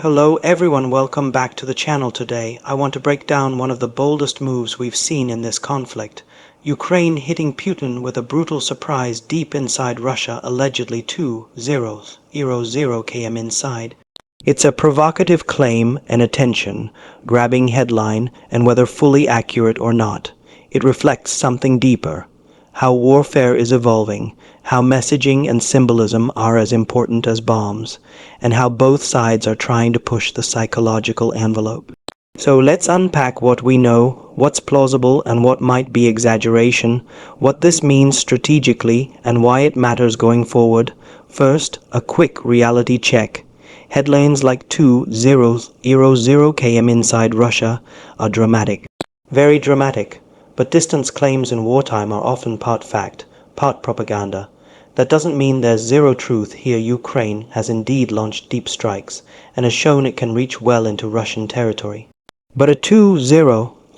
Hello everyone, welcome back to the channel today. I want to break down one of the boldest moves we've seen in this conflict. Ukraine hitting Putin with a brutal surprise deep inside Russia, allegedly 20 km inside. It's a provocative claim and attention-grabbing headline, and whether fully accurate or not, it reflects something deeper. How warfare is evolving, how messaging and symbolism are as important as bombs, and how both sides are trying to push the psychological envelope. So let's unpack what we know, what's plausible and what might be exaggeration, what this means strategically and why it matters going forward. First, a quick reality check. Headlines like 20 km inside Russia are dramatic. Very dramatic. But distance claims in wartime are often part fact, part propaganda. That doesn't mean there's zero truth here. Ukraine has indeed launched deep strikes and has shown it can reach well into Russian territory. But a 20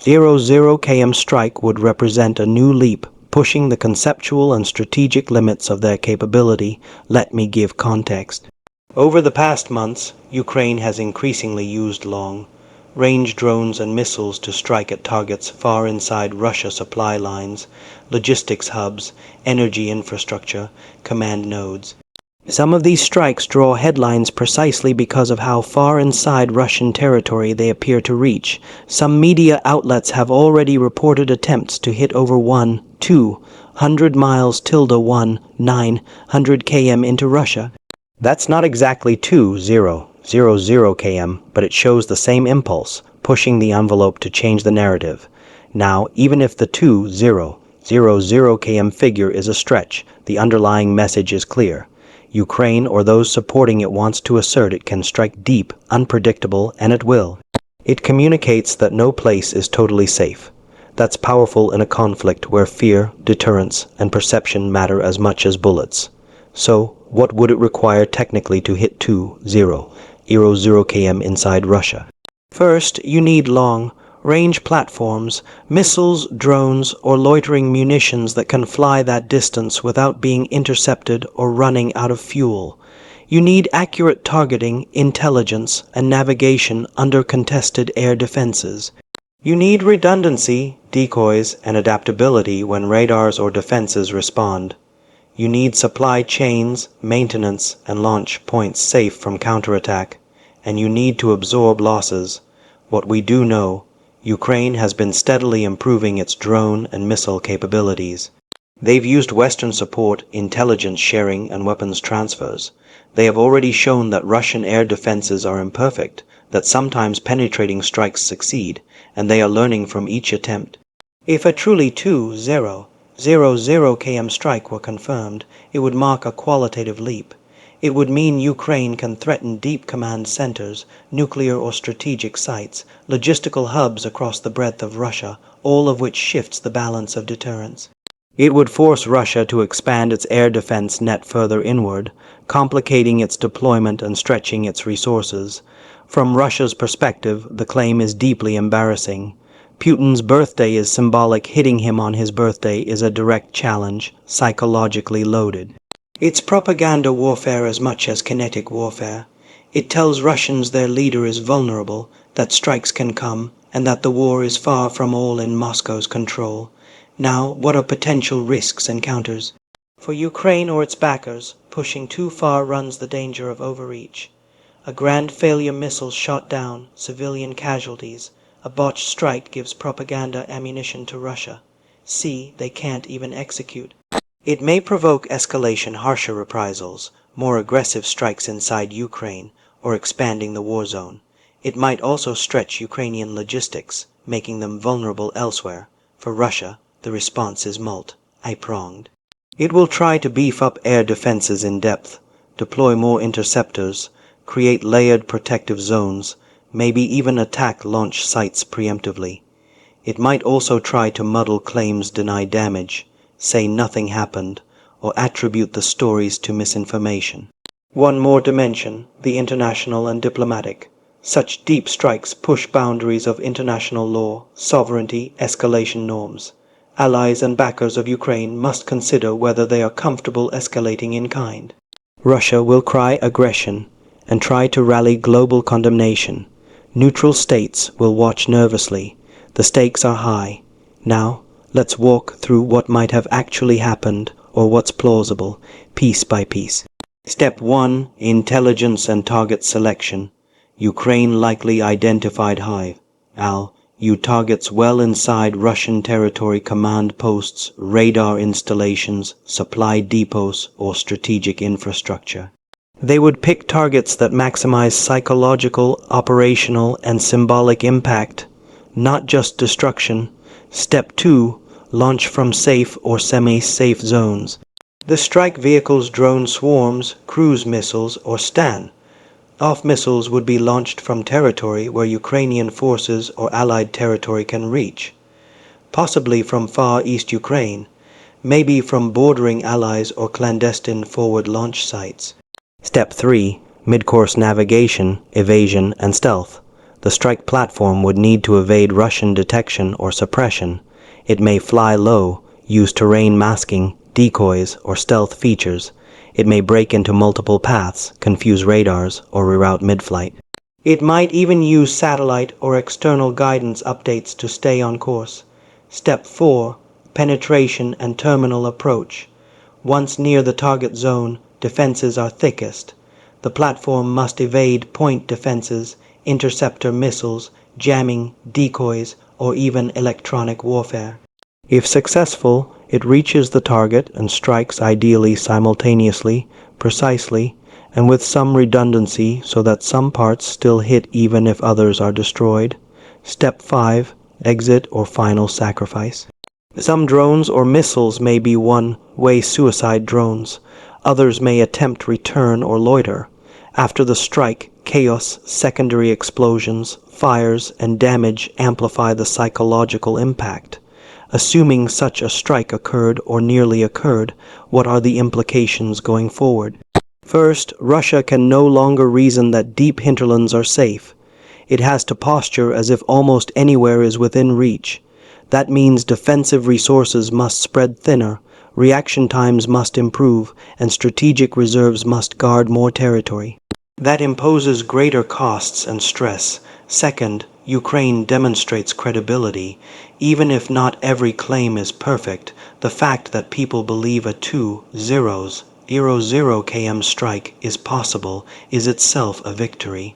km strike would represent a new leap, pushing the conceptual and strategic limits of their capability. Let me give context. Over the past months, Ukraine has increasingly used long-range drones and missiles to strike at targets far inside Russia's supply lines, logistics hubs, energy infrastructure, command nodes. Some of these strikes draw headlines precisely because of how far inside Russian territory they appear to reach. Some media outlets have already reported attempts to hit over 200 miles 900 km into Russia. That's not exactly 20 km, but it shows the same impulse, pushing the envelope to change the narrative. Now, even if the 20 km figure is a stretch, the underlying message is clear. Ukraine or those supporting it wants to assert it can strike deep, unpredictable, and at will. It communicates that no place is totally safe. That's powerful in a conflict where fear, deterrence, and perception matter as much as bullets. So, what would it require technically to hit 20 km inside Russia? First, you need long-range platforms, missiles, drones, or loitering munitions that can fly that distance without being intercepted or running out of fuel. You need accurate targeting, intelligence, and navigation under contested air defenses. You need redundancy, decoys, and adaptability when radars or defenses respond. You need supply chains, maintenance, and launch points safe from counterattack, and you need to absorb losses. What we do know, Ukraine has been steadily improving its drone and missile capabilities. They've used Western support, intelligence sharing, and weapons transfers. They have already shown that Russian air defenses are imperfect, that sometimes penetrating strikes succeed, and they are learning from each attempt. If a truly 20 km strike were confirmed, it would mark a qualitative leap. It would mean Ukraine can threaten deep command centers, nuclear or strategic sites, logistical hubs across the breadth of Russia, all of which shifts the balance of deterrence. It would force Russia to expand its air defense net further inward, complicating its deployment and stretching its resources. From Russia's perspective, the claim is deeply embarrassing. Putin's birthday is symbolic. Hitting him on his birthday is a direct challenge, psychologically loaded. It's propaganda warfare as much as kinetic warfare. It tells Russians their leader is vulnerable, that strikes can come, and that the war is far from all in Moscow's control. Now, what are potential risks and counters? For Ukraine or its backers, pushing too far runs the danger of overreach. A grand failure missile shot down, civilian casualties. A botched strike gives propaganda ammunition to Russia. See, they can't even execute. It may provoke escalation, harsher reprisals, more aggressive strikes inside Ukraine, or expanding the war zone. It might also stretch Ukrainian logistics, making them vulnerable elsewhere. For Russia, the response is multi-pronged. It will try to beef up air defenses in depth, deploy more interceptors, create layered protective zones, maybe even attack launch sites preemptively. It might also try to muddle claims, deny damage, say nothing happened, or attribute the stories to misinformation. One more dimension, the international and diplomatic. Such deep strikes push boundaries of international law, sovereignty, escalation norms. Allies and backers of Ukraine must consider whether they are comfortable escalating in kind. Russia will cry aggression, and try to rally global condemnation. Neutral states will watch nervously. The stakes are high. Now, let's walk through what might have actually happened, or what's plausible, piece by piece. Step 1. Intelligence and target selection. Ukraine likely identified hive. U targets well inside Russian territory, command posts, radar installations, supply depots, or strategic infrastructure. They would pick targets that maximize psychological, operational, and symbolic impact, not just destruction. Step 2. Launch from safe or semi-safe zones. The strike vehicles, drone swarms, cruise missiles, or Stand-off missiles would be launched from territory where Ukrainian forces or allied territory can reach, possibly from far east Ukraine, maybe from bordering allies or clandestine forward launch sites. Step 3. Mid-course navigation, evasion, and stealth. The strike platform would need to evade Russian detection or suppression. It may fly low, use terrain masking, decoys, or stealth features. It may break into multiple paths, confuse radars, or reroute mid-flight. It might even use satellite or external guidance updates to stay on course. Step 4. Penetration and terminal approach. Once near the target zone, defenses are thickest. The platform must evade point defenses, interceptor missiles, jamming, decoys, or even electronic warfare. If successful, it reaches the target and strikes ideally simultaneously, precisely, and with some redundancy so that some parts still hit even if others are destroyed. Step 5. Exit or final sacrifice. Some drones or missiles may be one-way suicide drones. Others may attempt return or loiter. After the strike, chaos, secondary explosions, fires, and damage amplify the psychological impact. Assuming such a strike occurred or nearly occurred, what are the implications going forward? First, Russia can no longer reason that deep hinterlands are safe. It has to posture as if almost anywhere is within reach. That means defensive resources must spread thinner, reaction times must improve, and strategic reserves must guard more territory. That imposes greater costs and stress. Second, Ukraine demonstrates credibility. Even if not every claim is perfect, the fact that people believe a 2-0 km strike is possible is itself a victory.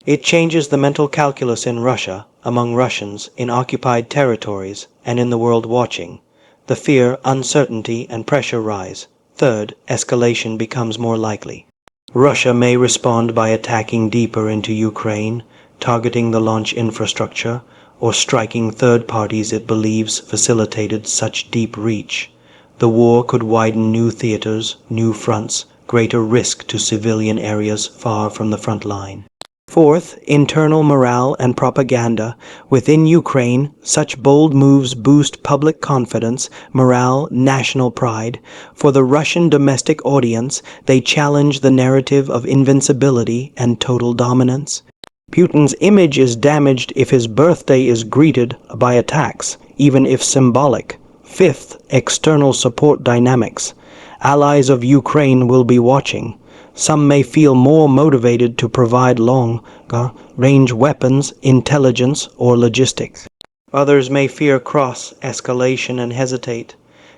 It changes the mental calculus in Russia, among Russians, in occupied territories, and in the world watching. The fear, uncertainty, and pressure rise. Third, escalation becomes more likely. Russia may respond by attacking deeper into Ukraine, targeting the launch infrastructure, or striking third parties it believes facilitated such deep reach. The war could widen new theaters, new fronts, greater risk to civilian areas far from the front line. Fourth, internal morale and propaganda. Within Ukraine, such bold moves boost public confidence, morale, national pride. For the Russian domestic audience, they challenge the narrative of invincibility and total dominance. Putin's image is damaged if his birthday is greeted by attacks, even if symbolic. Fifth, external support dynamics. Allies of Ukraine will be watching. Some may feel more motivated to provide long-range weapons, intelligence, or logistics. Others may fear cross-escalation and hesitate.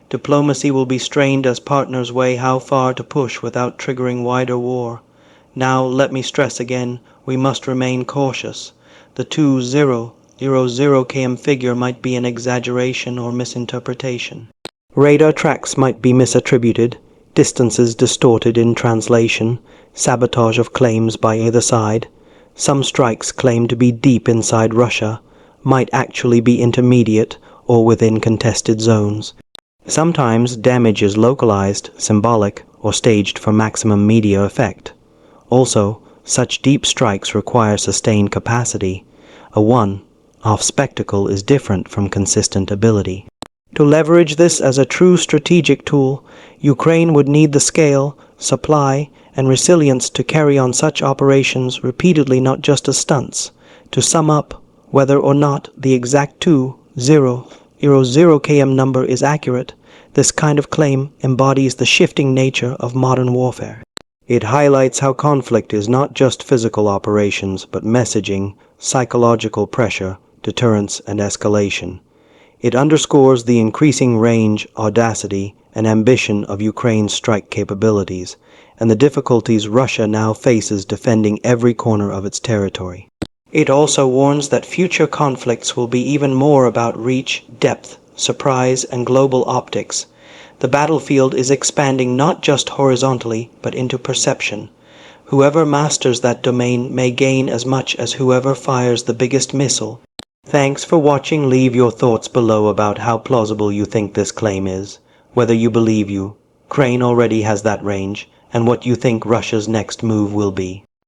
Diplomacy will be strained as partners weigh how far to push without triggering wider war. Now, let me stress again, we must remain cautious. The 2-0 km figure might be an exaggeration or misinterpretation. Radar tracks might be misattributed, distances distorted in translation, sabotage of claims by either side. Some strikes claimed to be deep inside Russia might actually be intermediate or within contested zones. Sometimes damage is localized, symbolic, or staged for maximum media effect. Also, such deep strikes require sustained capacity. A one-off spectacle is different from consistent ability. To leverage this as a true strategic tool, Ukraine would need the scale, supply, and resilience to carry on such operations repeatedly, not just as stunts. To sum up, whether or not the exact 2-0 km number is accurate, this kind of claim embodies the shifting nature of modern warfare. It highlights how conflict is not just physical operations, but messaging, psychological pressure, deterrence, and escalation. It underscores the increasing range, audacity, and ambition of Ukraine's strike capabilities, and the difficulties Russia now faces defending every corner of its territory. It also warns that future conflicts will be even more about reach, depth, surprise, and global optics. The battlefield is expanding not just horizontally, but into perception. Whoever masters that domain may gain as much as whoever fires the biggest missile. Thanks for watching. Leave your thoughts below about how plausible you think this claim is, whether you believe Ukraine already has that range, and what you think Russia's next move will be.